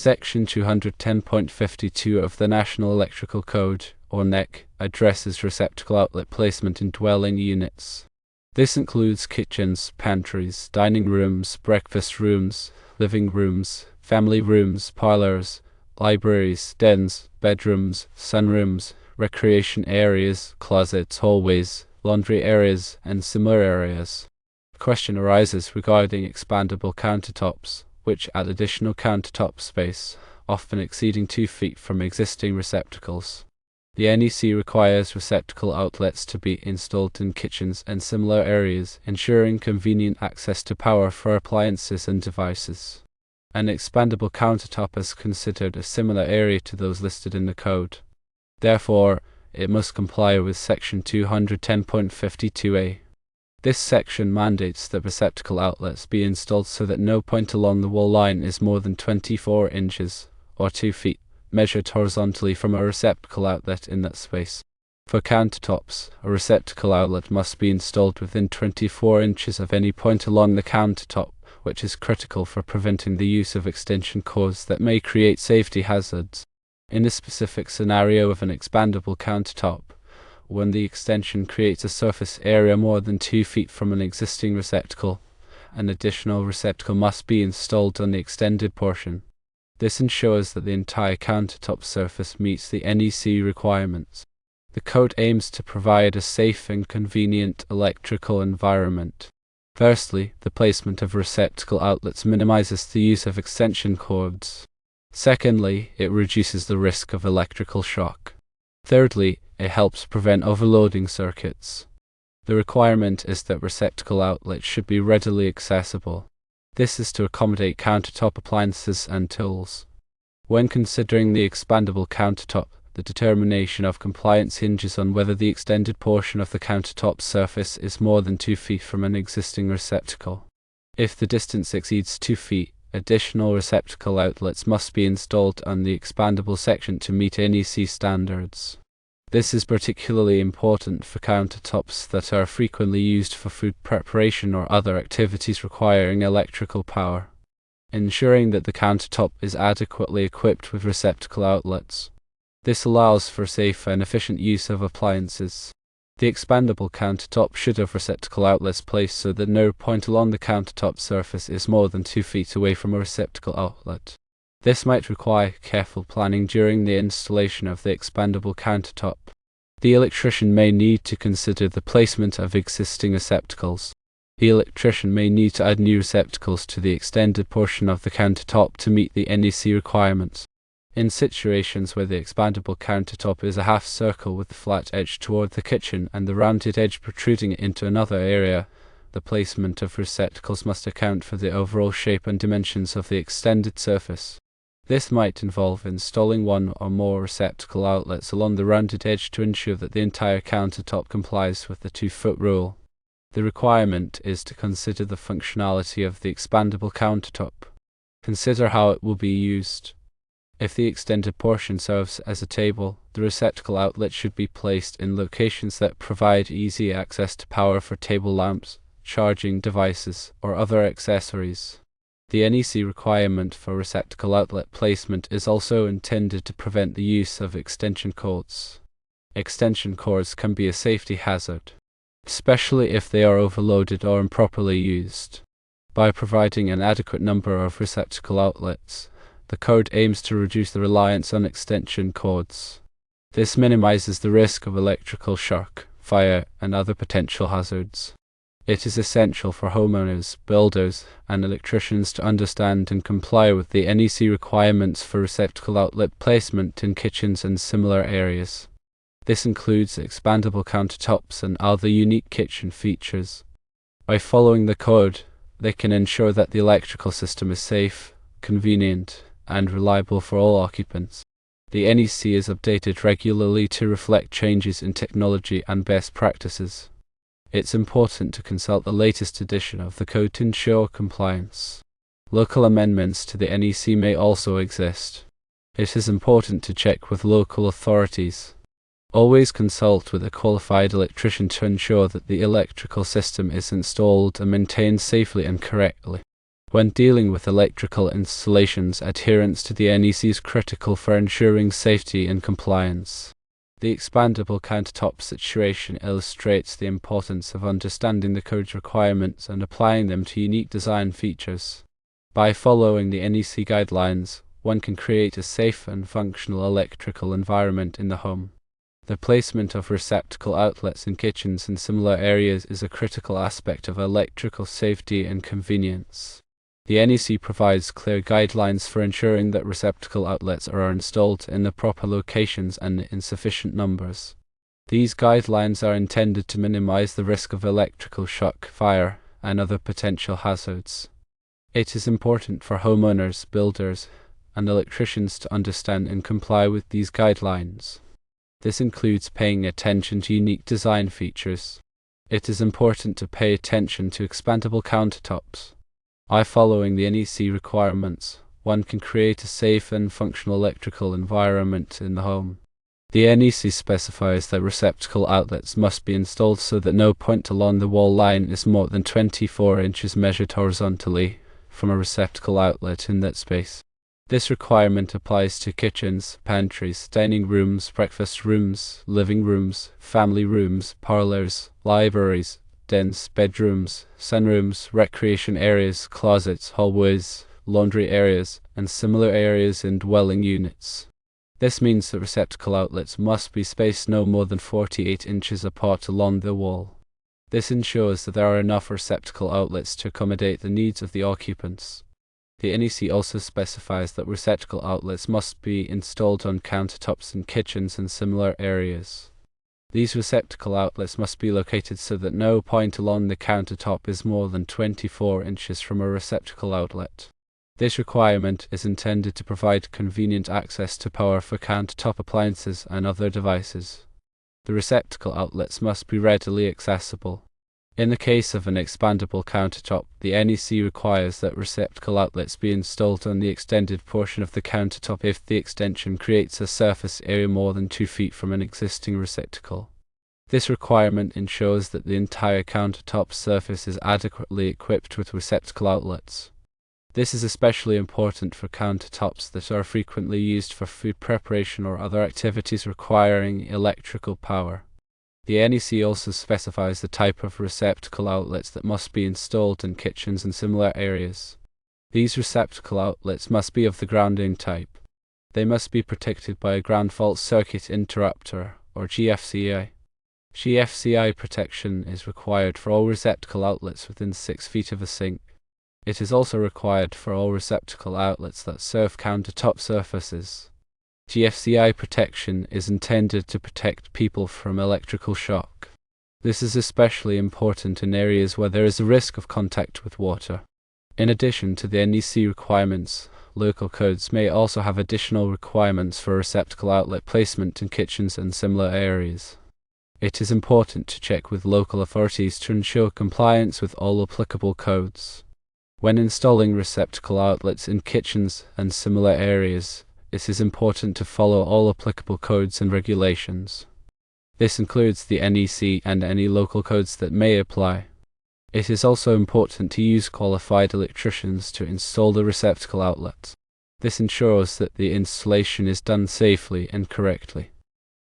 Section 210.52 of the National Electrical Code, or NEC, addresses receptacle outlet placement in dwelling units. This includes kitchens, pantries, dining rooms, breakfast rooms, living rooms, family rooms, parlors, libraries, dens, bedrooms, sunrooms, recreation areas, closets, hallways, laundry areas, and similar areas. The question arises regarding expandable countertops, which add additional countertop space, often exceeding 2 feet from existing receptacles. The NEC requires receptacle outlets to be installed in kitchens and similar areas, ensuring convenient access to power for appliances and devices. An expandable countertop is considered a similar area to those listed in the code. Therefore, it must comply with Section 210.52a. This section mandates that receptacle outlets be installed so that no point along the wall line is more than 24 inches, or 2 feet, measured horizontally from a receptacle outlet in that space. For countertops, a receptacle outlet must be installed within 24 inches of any point along the countertop, which is critical for preventing the use of extension cords that may create safety hazards. In the specific scenario of an expandable countertop, when the extension creates a surface area more than 2 feet from an existing receptacle, an additional receptacle must be installed on the extended portion. This ensures that the entire countertop surface meets the NEC requirements. The code aims to provide a safe and convenient electrical environment. Firstly, the placement of receptacle outlets minimizes the use of extension cords. Secondly, it reduces the risk of electrical shock. Thirdly, it helps prevent overloading circuits. The requirement is that receptacle outlets should be readily accessible. This is to accommodate countertop appliances and tools. When considering the expandable countertop, the determination of compliance hinges on whether the extended portion of the countertop surface is more than 2 feet from an existing receptacle. If the distance exceeds 2 feet, additional receptacle outlets must be installed on the expandable section to meet NEC standards. This is particularly important for countertops that are frequently used for food preparation or other activities requiring electrical power, ensuring that the countertop is adequately equipped with receptacle outlets. This allows for safe and efficient use of appliances. The expandable countertop should have receptacle outlets placed so that no point along the countertop surface is more than 2 feet away from a receptacle outlet. This might require careful planning during the installation of the expandable countertop. The electrician may need to consider the placement of existing receptacles. The electrician may need to add new receptacles to the extended portion of the countertop to meet the NEC requirements. In situations where the expandable countertop is a half circle with the flat edge toward the kitchen and the rounded edge protruding into another area, the placement of receptacles must account for the overall shape and dimensions of the extended surface. This might involve installing one or more receptacle outlets along the rounded edge to ensure that the entire countertop complies with the 2-foot rule. The requirement is to consider the functionality of the expandable countertop. Consider how it will be used. If the extended portion serves as a table, the receptacle outlet should be placed in locations that provide easy access to power for table lamps, charging devices, or other accessories. The NEC requirement for receptacle outlet placement is also intended to prevent the use of extension cords. Extension cords can be a safety hazard, especially if they are overloaded or improperly used. By providing an adequate number of receptacle outlets, the code aims to reduce the reliance on extension cords. This minimizes the risk of electrical shock, fire, and other potential hazards. It is essential for homeowners, builders, and electricians to understand and comply with the NEC requirements for receptacle outlet placement in kitchens and similar areas. This includes expandable countertops and other unique kitchen features. By following the code, they can ensure that the electrical system is safe, convenient, and reliable for all occupants. The NEC is updated regularly to reflect changes in technology and best practices. It's important to consult the latest edition of the code to ensure compliance. Local amendments to the NEC may also exist. It is important to check with local authorities. Always consult with a qualified electrician to ensure that the electrical system is installed and maintained safely and correctly. When dealing with electrical installations, adherence to the NEC is critical for ensuring safety and compliance. The expandable countertop situation illustrates the importance of understanding the code's requirements and applying them to unique design features. By following the NEC guidelines, one can create a safe and functional electrical environment in the home. The placement of receptacle outlets in kitchens and similar areas is a critical aspect of electrical safety and convenience. The NEC provides clear guidelines for ensuring that receptacle outlets are installed in the proper locations and in sufficient numbers. These guidelines are intended to minimize the risk of electrical shock, fire, and other potential hazards. It is important for homeowners, builders, and electricians to understand and comply with these guidelines. This includes paying attention to unique design features. It is important to pay attention to expandable countertops. By following the NEC requirements, one can create a safe and functional electrical environment in the home. The NEC specifies that receptacle outlets must be installed so that no point along the wall line is more than 24 inches measured horizontally from a receptacle outlet in that space. This requirement applies to kitchens, pantries, dining rooms, breakfast rooms, living rooms, family rooms, parlors, libraries, dens, bedrooms, sunrooms, recreation areas, closets, hallways, laundry areas, and similar areas in dwelling units. This means that receptacle outlets must be spaced no more than 48 inches apart along the wall. This ensures that there are enough receptacle outlets to accommodate the needs of the occupants. The NEC also specifies that receptacle outlets must be installed on countertops in kitchens and similar areas. These receptacle outlets must be located so that no point along the countertop is more than 24 inches from a receptacle outlet. This requirement is intended to provide convenient access to power for countertop appliances and other devices. The receptacle outlets must be readily accessible. In the case of an expandable countertop, the NEC requires that receptacle outlets be installed on the extended portion of the countertop if the extension creates a surface area more than 2 feet from an existing receptacle. This requirement ensures that the entire countertop surface is adequately equipped with receptacle outlets. This is especially important for countertops that are frequently used for food preparation or other activities requiring electrical power. The NEC also specifies the type of receptacle outlets that must be installed in kitchens and similar areas. These receptacle outlets must be of the grounding type. They must be protected by a ground fault circuit interrupter, or GFCI. GFCI protection is required for all receptacle outlets within 6 feet of a sink. It is also required for all receptacle outlets that serve countertop surfaces. GFCI protection is intended to protect people from electrical shock. This is especially important in areas where there is a risk of contact with water. In addition to the NEC requirements, local codes may also have additional requirements for receptacle outlet placement in kitchens and similar areas. It is important to check with local authorities to ensure compliance with all applicable codes. When installing receptacle outlets in kitchens and similar areas, it is important to follow all applicable codes and regulations. This includes the NEC and any local codes that may apply. It is also important to use qualified electricians to install the receptacle outlets. This ensures that the installation is done safely and correctly.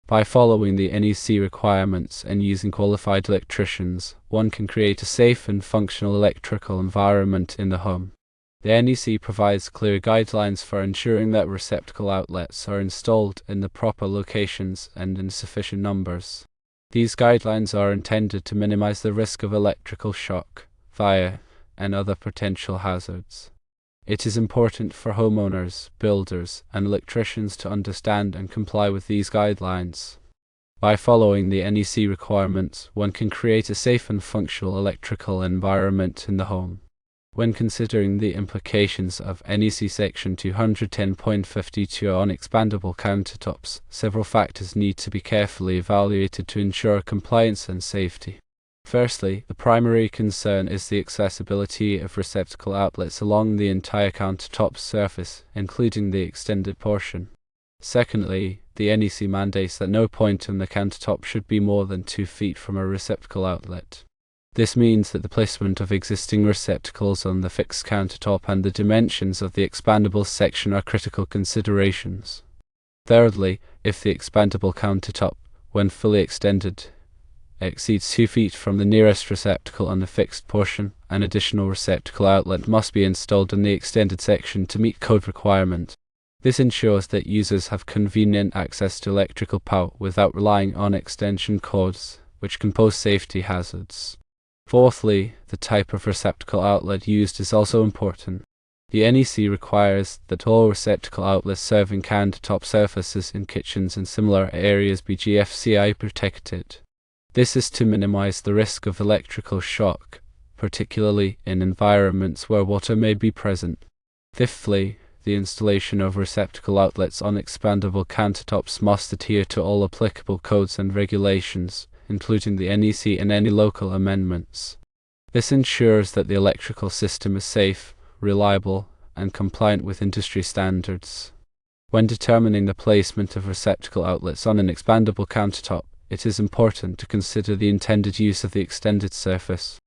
By following the NEC requirements and using qualified electricians, one can create a safe and functional electrical environment in the home. The NEC provides clear guidelines for ensuring that receptacle outlets are installed in the proper locations and in sufficient numbers. These guidelines are intended to minimize the risk of electrical shock, fire, and other potential hazards. It is important for homeowners, builders, and electricians to understand and comply with these guidelines. By following the NEC requirements, one can create a safe and functional electrical environment in the home. When considering the implications of NEC Section 210.52 on expandable countertops, several factors need to be carefully evaluated to ensure compliance and safety. Firstly, the primary concern is the accessibility of receptacle outlets along the entire countertop surface, including the extended portion. Secondly, the NEC mandates that no point on the countertop should be more than 2 feet from a receptacle outlet. This means that the placement of existing receptacles on the fixed countertop and the dimensions of the expandable section are critical considerations. Thirdly, if the expandable countertop, when fully extended, exceeds 2 feet from the nearest receptacle on the fixed portion, an additional receptacle outlet must be installed in the extended section to meet code requirement. This ensures that users have convenient access to electrical power without relying on extension cords, which can pose safety hazards. Fourthly, the type of receptacle outlet used is also important. The NEC requires that all receptacle outlets serving countertop surfaces in kitchens and similar areas be GFCI protected. This is to minimize the risk of electrical shock, particularly in environments where water may be present. Fifthly, the installation of receptacle outlets on expandable countertops must adhere to all applicable codes and regulations, including the NEC and any local amendments. This ensures that the electrical system is safe, reliable, and compliant with industry standards. When determining the placement of receptacle outlets on an expandable countertop, it is important to consider the intended use of the extended surface.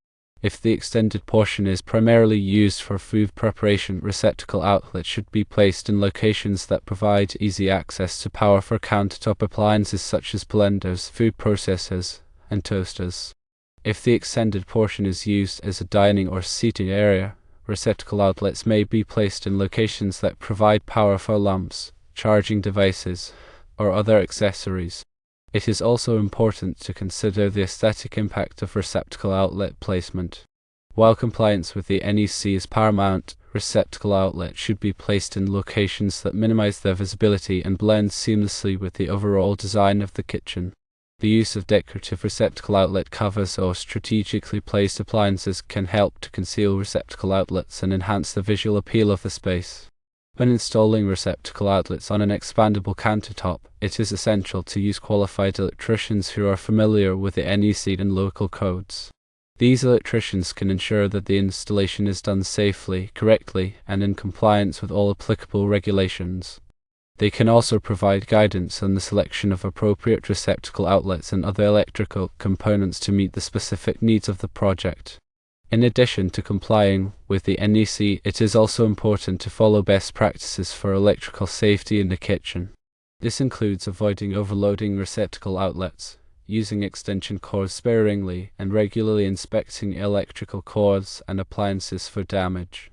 If the extended portion is primarily used for food preparation, receptacle outlets should be placed in locations that provide easy access to power for countertop appliances such as blenders, food processors, and toasters. If the extended portion is used as a dining or seating area, receptacle outlets may be placed in locations that provide power for lamps, charging devices, or other accessories. It is also important to consider the aesthetic impact of receptacle outlet placement. While compliance with the NEC is paramount, receptacle outlets should be placed in locations that minimize their visibility and blend seamlessly with the overall design of the kitchen. The use of decorative receptacle outlet covers or strategically placed appliances can help to conceal receptacle outlets and enhance the visual appeal of the space. When installing receptacle outlets on an expandable countertop, it is essential to use qualified electricians who are familiar with the NEC and local codes. These electricians can ensure that the installation is done safely, correctly, and in compliance with all applicable regulations. They can also provide guidance on the selection of appropriate receptacle outlets and other electrical components to meet the specific needs of the project. In addition to complying with the NEC, it is also important to follow best practices for electrical safety in the kitchen. This includes avoiding overloading receptacle outlets, using extension cords sparingly, and regularly inspecting electrical cords and appliances for damage.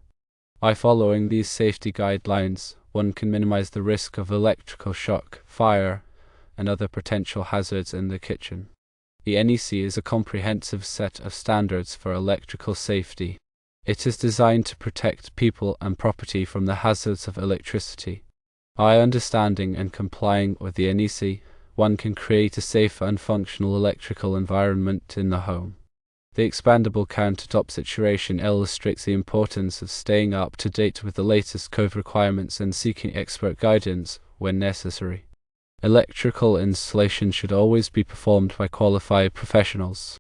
By following these safety guidelines, one can minimize the risk of electrical shock, fire, and other potential hazards in the kitchen. The NEC is a comprehensive set of standards for electrical safety. It is designed to protect people and property from the hazards of electricity. By understanding and complying with the NEC, one can create a safe and functional electrical environment in the home. The expandable countertop situation illustrates the importance of staying up to date with the latest code requirements and seeking expert guidance when necessary. Electrical installation should always be performed by qualified professionals.